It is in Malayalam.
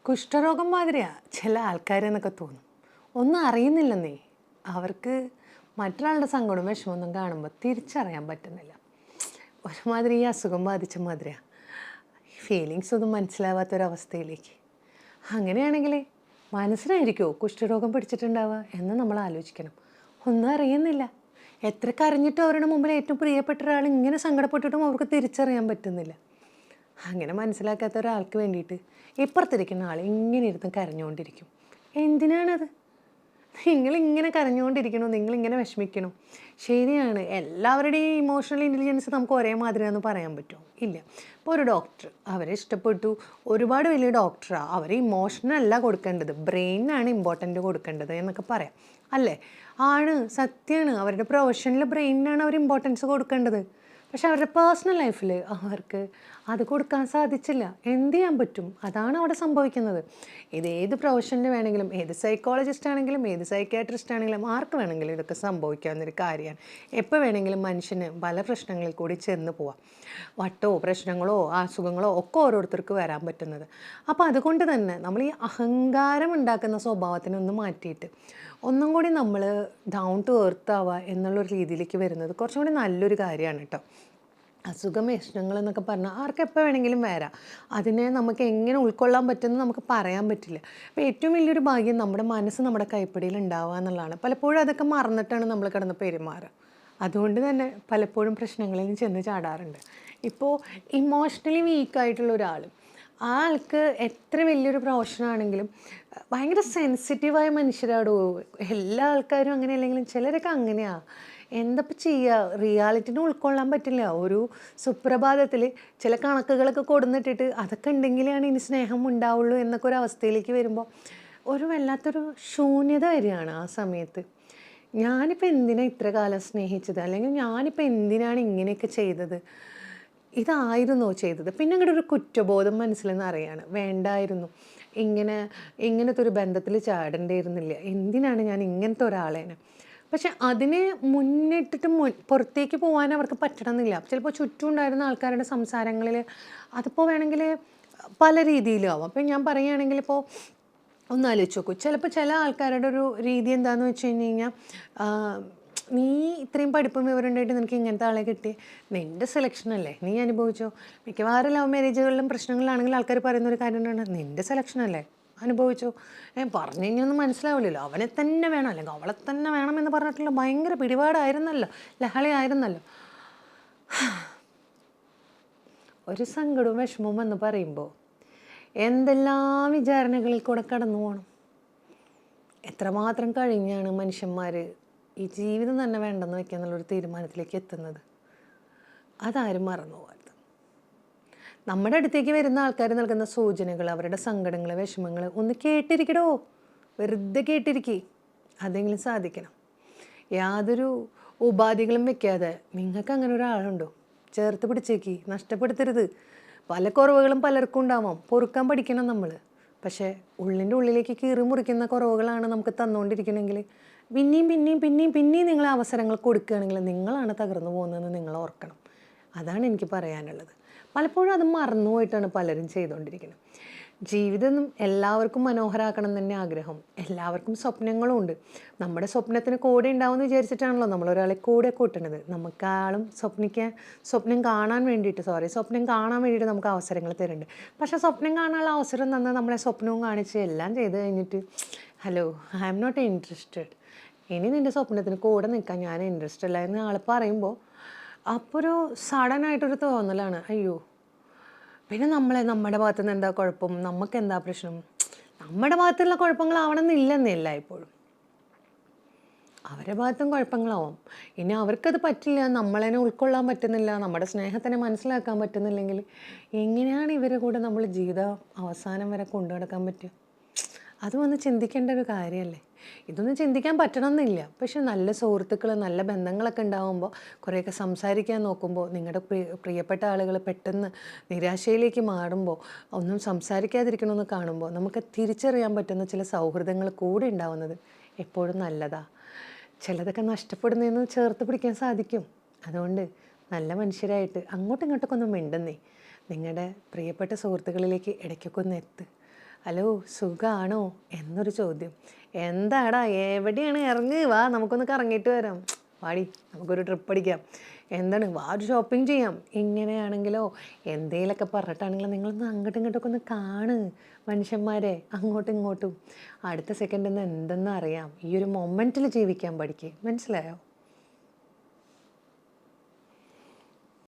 കുഷ്ഠരോഗം മാതിരിയാ ചില ആൾക്കാരെന്നൊക്കെ തോന്നും. ഒന്നും അറിയുന്നില്ലെന്നേ. അവർക്ക് മറ്റൊരാളുടെ സങ്കടവും വിഷമമൊന്നും കാണുമ്പോൾ തിരിച്ചറിയാൻ പറ്റുന്നില്ല. ഒരുമാതിരി ഈ അസുഖം ബാധിച്ച മാതിരിയാ. ഫീലിങ്സ് ഒന്നും മനസ്സിലാവാത്തൊരവസ്ഥയിലേക്ക്. അങ്ങനെയാണെങ്കിൽ മനസ്സിനായിരിക്കുമോ കുഷ്ഠരോഗം പിടിച്ചിട്ടുണ്ടാവുക എന്ന് നമ്മൾ ആലോചിക്കണം. ഒന്നും അറിയുന്നില്ല. എത്ര കരഞ്ഞിട്ടും അവരുടെ മുമ്പിൽ ഏറ്റവും പ്രിയപ്പെട്ട ഒരാൾ ഇങ്ങനെ സങ്കടപ്പെട്ടിട്ടും അവർക്ക് തിരിച്ചറിയാൻ പറ്റുന്നില്ല. അങ്ങനെ മനസ്സിലാക്കാത്ത ഒരാൾക്ക് വേണ്ടിയിട്ട് ഇപ്പുറത്തിരിക്കുന്ന ആൾ ഇങ്ങനെ ഇരുന്ന് കരഞ്ഞുകൊണ്ടിരിക്കും. എന്തിനാണത്? നിങ്ങളിങ്ങനെ കരഞ്ഞുകൊണ്ടിരിക്കണോ? നിങ്ങളിങ്ങനെ വിഷമിക്കണോ? ശരിയാണ്, എല്ലാവരുടെയും ഇമോഷണൽ ഇൻ്റലിജൻസ് നമുക്ക് ഒരേ മാതിരിയാണെന്ന് പറയാൻ പറ്റുമോ? ഇല്ല. ഇപ്പോൾ ഒരു ഡോക്ടർ, അവരെ ഇഷ്ടപ്പെട്ടു, ഒരുപാട് വലിയ ഡോക്ടറാണ്, അവർ ഇമോഷനല്ല കൊടുക്കേണ്ടത്, ബ്രെയിനാണ് ഇമ്പോർട്ടൻ്റ് കൊടുക്കേണ്ടത് എന്നൊക്കെ പറയാം അല്ലേ? ആണ്, സത്യമാണ്. അവരുടെ പ്രൊഫഷനിൽ ബ്രെയിനിനാണ് അവർ ഇമ്പോർട്ടൻസ് കൊടുക്കേണ്ടത്. പക്ഷെ അവരുടെ പേഴ്സണൽ ലൈഫിൽ അവർക്ക് അത് കൊടുക്കാൻ സാധിച്ചില്ല. എന്ത് ചെയ്യാൻ പറ്റും? അതാണ് അവിടെ സംഭവിക്കുന്നത്. ഇത് ഏത് പ്രൊഫഷനിൽ വേണമെങ്കിലും, ഏത് സൈക്കോളജിസ്റ്റ് ആണെങ്കിലും, ഏത് സൈക്യാട്രിസ്റ്റ് ആണെങ്കിലും, ആർക്ക് വേണമെങ്കിലും ഇതൊക്കെ സംഭവിക്കാവുന്നൊരു കാര്യമാണ്. എപ്പോൾ വേണമെങ്കിലും മനുഷ്യന് പല പ്രശ്നങ്ങളിൽ കൂടി ചെന്ന് പോവാം. വട്ടോ പ്രശ്നങ്ങളോ അസുഖങ്ങളോ ഒക്കെ ഓരോരുത്തർക്ക് വരാൻ പറ്റുന്നത്. അപ്പോൾ അതുകൊണ്ട് തന്നെ നമ്മൾ ഈ അഹങ്കാരം ഉണ്ടാക്കുന്ന സ്വഭാവത്തിനൊന്ന് മാറ്റിയിട്ട് ഒന്നും കൂടി നമ്മൾ ഡൗൺ ടു എർത്ത് ആവുക എന്നുള്ളൊരു രീതിയിലേക്ക് വരുന്നത് കുറച്ചും കൂടി നല്ലൊരു കാര്യമാണ് കേട്ടോ. അസുഖം പ്രശ്നങ്ങൾ എന്നൊക്കെ പറഞ്ഞാൽ ആർക്കെപ്പോൾ വേണമെങ്കിലും വരാം. അതിനെ നമുക്ക് എങ്ങനെ ഉൾക്കൊള്ളാൻ പറ്റുമെന്ന് നമുക്ക് പറയാൻ പറ്റില്ല. അപ്പോൾ ഏറ്റവും വലിയൊരു ഭാഗ്യം നമ്മുടെ മനസ്സ് നമ്മുടെ കൈപ്പിടിയിൽ ഉണ്ടാവുക എന്നുള്ളതാണ്. പലപ്പോഴും അതൊക്കെ മറന്നിട്ടാണ് നമ്മൾ കിടന്ന് പെരുമാറുക. അതുകൊണ്ട് തന്നെ പലപ്പോഴും പ്രശ്നങ്ങളിൽ ചെന്ന് ചാടാറുണ്ട്. ഇപ്പോൾ ഇമോഷണലി വീക്കായിട്ടുള്ള ഒരാൾ, ആ ആൾക്ക് എത്ര വലിയൊരു പ്രൊഫഷനാണെങ്കിലും ഭയങ്കര സെൻസിറ്റീവായ മനുഷ്യരാടോ. എല്ലാ ആൾക്കാരും അങ്ങനെ അല്ലെങ്കിലും ചിലരൊക്കെ അങ്ങനെയാണ്. എന്തപ്പോൾ ചെയ്യുക? റിയാലിറ്റിനെ ഉൾക്കൊള്ളാൻ പറ്റില്ല. ഒരു സുപ്രഭാതത്തിൽ ചില കണക്കുകളൊക്കെ കൊടുന്നിട്ടിട്ട് അതൊക്കെ ഉണ്ടെങ്കിലാണ് ഇനി സ്നേഹം ഉണ്ടാവുള്ളൂ എന്നൊക്കെ ഒരു അവസ്ഥയിലേക്ക് വരുമ്പോൾ ഒരു വല്ലാത്തൊരു ശൂന്യത വരികയാണ് ആ സമയത്ത്. ഞാനിപ്പോൾ എന്തിനാണ് ഇത്ര കാലം സ്നേഹിച്ചത്, അല്ലെങ്കിൽ ഞാനിപ്പോൾ എന്തിനാണ് ഇങ്ങനെയൊക്കെ ചെയ്തത്, ഇതായിരുന്നോ ചെയ്തത്? പിന്നെ അങ്ങോട്ട് ഒരു കുറ്റബോധം മനസ്സിൽ നിന്ന് അറിയാണ്, വേണ്ടായിരുന്നു, ഇങ്ങനത്തെ ഒരു ബന്ധത്തിൽ ചാടേണ്ടിയിരുന്നില്ല, എന്തിനാണ് ഞാൻ ഇങ്ങനത്തെ ഒരാളേനെ. പക്ഷെ അതിനെ മുന്നിട്ടിട്ട് പുറത്തേക്ക് പോകാൻ അവർക്ക് പറ്റണമെന്നില്ല. ചിലപ്പോൾ ചുറ്റും ഉണ്ടായിരുന്ന ആൾക്കാരുടെ സംസാരങ്ങളിൽ അതിപ്പോൾ വേണമെങ്കിൽ പല രീതിയിലും ആവാം. അപ്പം ഞാൻ പറയുകയാണെങ്കിൽ ഇപ്പോൾ ഒന്ന് ആലോചിച്ച് നോക്കൂ. ചിലപ്പോൾ ചില ആൾക്കാരുടെ ഒരു രീതി എന്താണെന്ന് വെച്ച് കഴിഞ്ഞ് കഴിഞ്ഞാൽ, നീ ഇത്രയും പഠിപ്പും വിവരമുണ്ടായിട്ട് നിനക്ക് ഇങ്ങനത്തെ ആളെ കിട്ടി, നിൻ്റെ സെലക്ഷനല്ലേ, നീ അനുഭവിച്ചോ. മിക്കവാറും ലവ് മാരേജുകളിലും പ്രശ്നങ്ങളിലാണെങ്കിൽ ആൾക്കാർ പറയുന്നൊരു കാര്യമാണ്, നിൻ്റെ സെലക്ഷനല്ലേ, അനുഭവിച്ചോ. പറഞ്ഞു കഴിഞ്ഞൊന്നും മനസ്സിലാവില്ലല്ലോ, അവനെ തന്നെ വേണം അല്ലെങ്കിൽ അവളെ തന്നെ വേണം എന്ന് പറഞ്ഞിട്ടുള്ള ഭയങ്കര പിടിപാടായിരുന്നല്ലോ, ലഹളി ആയിരുന്നല്ലോ. ഒരു സങ്കടവും വിഷമവും എന്ന് പറയുമ്പോൾ എന്തെല്ലാം വിചാരണകളിൽ കൂടെ കടന്നു പോകണം. എത്രമാത്രം കഴിഞ്ഞാണ് മനുഷ്യന്മാർ ഈ ജീവിതം തന്നെ വേണ്ടെന്ന് വയ്ക്കുക എന്നുള്ളൊരു തീരുമാനത്തിലേക്ക് എത്തുന്നത്. അതാരും മറന്നു പോകരുത്. നമ്മുടെ അടുത്തേക്ക് വരുന്ന ആൾക്കാർ നൽകുന്ന സൂചനകൾ, അവരുടെ സങ്കടങ്ങൾ, വിഷമങ്ങൾ ഒന്ന് കേട്ടിരിക്കടോ. വെറുതെ കേട്ടിരിക്കേ, അതെങ്കിലും സാധിക്കണം. യാതൊരു ഉപാധികളും വെക്കാതെ. നിങ്ങൾക്ക് അങ്ങനെ ഒരാളുണ്ടോ? ചേർത്ത് പിടിച്ചേക്ക്, നഷ്ടപ്പെടുത്തരുത്. പല കുറവുകളും പലർക്കും ഉണ്ടാവാം, പൊറുക്കാൻ പഠിക്കണം നമ്മൾ. പക്ഷേ ഉള്ളിൻ്റെ ഉള്ളിലേക്ക് കീറി മുറിക്കുന്ന കുറവുകളാണ് നമുക്ക് തന്നുകൊണ്ടിരിക്കണമെങ്കിൽ പിന്നെയും പിന്നെയും പിന്നെയും പിന്നെയും നിങ്ങൾ അവസരങ്ങൾ കൊടുക്കുകയാണെങ്കിൽ നിങ്ങളാണ് തകർന്നു പോകുന്നതെന്ന് നിങ്ങൾ ഓർക്കണം. അതാണ് എനിക്ക് പറയാനുള്ളത്. പലപ്പോഴും അത് മറന്നുപോയിട്ടാണ് പലരും ചെയ്തുകൊണ്ടിരിക്കുന്നത്. ജീവിതം എല്ലാവർക്കും മനോഹരമാക്കണം തന്നെ ആഗ്രഹം. എല്ലാവർക്കും സ്വപ്നങ്ങളും ഉണ്ട്. നമ്മുടെ സ്വപ്നത്തിന് കൂടെ ഉണ്ടാവുമെന്ന് വിചാരിച്ചിട്ടാണല്ലോ നമ്മളൊരാളെ കൂടെ കൂട്ടുന്നത്. നമുക്കാളും സ്വപ്നം കാണാൻ വേണ്ടിയിട്ട് നമുക്ക് അവസരങ്ങൾ തരുന്നുണ്ട്. പക്ഷേ സ്വപ്നം കാണാനുള്ള അവസരം തന്നാൽ നമ്മളെ സ്വപ്നവും കാണിച്ച് എല്ലാം ചെയ്ത് കഴിഞ്ഞിട്ട്, hello, I am not interested, ഇനി നിൻ്റെ സ്വപ്നത്തിന് കൂടെ നിൽക്കാൻ ഞാൻ ഇൻട്രസ്റ്റ് അല്ല എന്ന് ആൾ പറയുമ്പോൾ അപ്പോൾ ഒരു സഡനായിട്ടൊരു തോന്നലാണ്, അയ്യോ, പിന്നെ നമ്മുടെ ഭാഗത്തു നിന്ന് എന്താ കുഴപ്പം, നമുക്ക് എന്താ പ്രശ്നം. നമ്മുടെ ഭാഗത്തുള്ള കുഴപ്പങ്ങളാവണമെന്നില്ലെന്നേ എല്ലായ്പ്പോഴും. അവരുടെ ഭാഗത്തും കുഴപ്പങ്ങളാവും. ഇനി അവർക്കത് പറ്റില്ല, നമ്മളതിനെ ഉൾക്കൊള്ളാൻ പറ്റുന്നില്ല, നമ്മുടെ സ്നേഹത്തിനെ മനസ്സിലാക്കാൻ പറ്റുന്നില്ലെങ്കിൽ എങ്ങനെയാണ് ഇവരെ കൂടെ നമ്മൾ ജീവിതം അവസാനം വരെ കൊണ്ടു നടക്കാൻ പറ്റുക? അതും ഒന്ന് ചിന്തിക്കേണ്ട ഒരു കാര്യമല്ലേ. ഇതൊന്നും ചിന്തിക്കാൻ പറ്റണമെന്നില്ല. പക്ഷെ നല്ല സുഹൃത്തുക്കൾ, നല്ല ബന്ധങ്ങളൊക്കെ ഉണ്ടാകുമ്പോൾ, കുറേയൊക്കെ സംസാരിക്കാൻ നോക്കുമ്പോൾ, നിങ്ങളുടെ പ്രിയപ്പെട്ട ആളുകൾ പെട്ടെന്ന് നിരാശയിലേക്ക് മാറുമ്പോൾ, ഒന്നും സംസാരിക്കാതിരിക്കണമെന്ന് കാണുമ്പോൾ നമുക്ക് തിരിച്ചറിയാൻ പറ്റുന്ന ചില സൗഹൃദങ്ങൾ കൂടെ ഉണ്ടാവുന്നത് എപ്പോഴും നല്ലതാണ്. ചിലതൊക്കെ നഷ്ടപ്പെടുന്നതെന്ന് ചേർത്ത് പിടിക്കാൻ സാധിക്കും. അതുകൊണ്ട് നല്ല മനുഷ്യരായിട്ട് അങ്ങോട്ടും ഇങ്ങോട്ടൊക്കെ ഒന്ന് മിണ്ടുന്നേ. നിങ്ങളുടെ പ്രിയപ്പെട്ട സുഹൃത്തുക്കളിലേക്ക് ഇടയ്ക്കൊക്കെ ഒന്ന് എത്ത്. ഹലോ സുഖാണോ എന്നൊരു ചോദ്യം. എന്താടാ എവിടെയാണ്, ഇറങ്ങി വാ നമുക്കൊന്ന് കറങ്ങിയിട്ട് വരാം, വാടി നമുക്കൊരു ട്രിപ്പ് അടിക്കാം, എന്താണ് വാ ഒരു ഷോപ്പിംഗ് ചെയ്യാം. ഇങ്ങനെയാണെങ്കിലോ എന്തേലൊക്കെ പറഞ്ഞിട്ടാണെങ്കിലോ നിങ്ങളൊന്ന് അങ്ങോട്ടും ഇങ്ങോട്ടൊക്കെ ഒന്ന് കാണ് മനുഷ്യന്മാരെ, അങ്ങോട്ടും ഇങ്ങോട്ടും. അടുത്ത സെക്കൻഡിൽ നിന്ന് എന്തെന്ന് അറിയാം, ഈ ഒരു മൊമെൻറ്റിൽ ജീവിക്കാൻ പഠിക്കുക, മനസ്സിലായോ?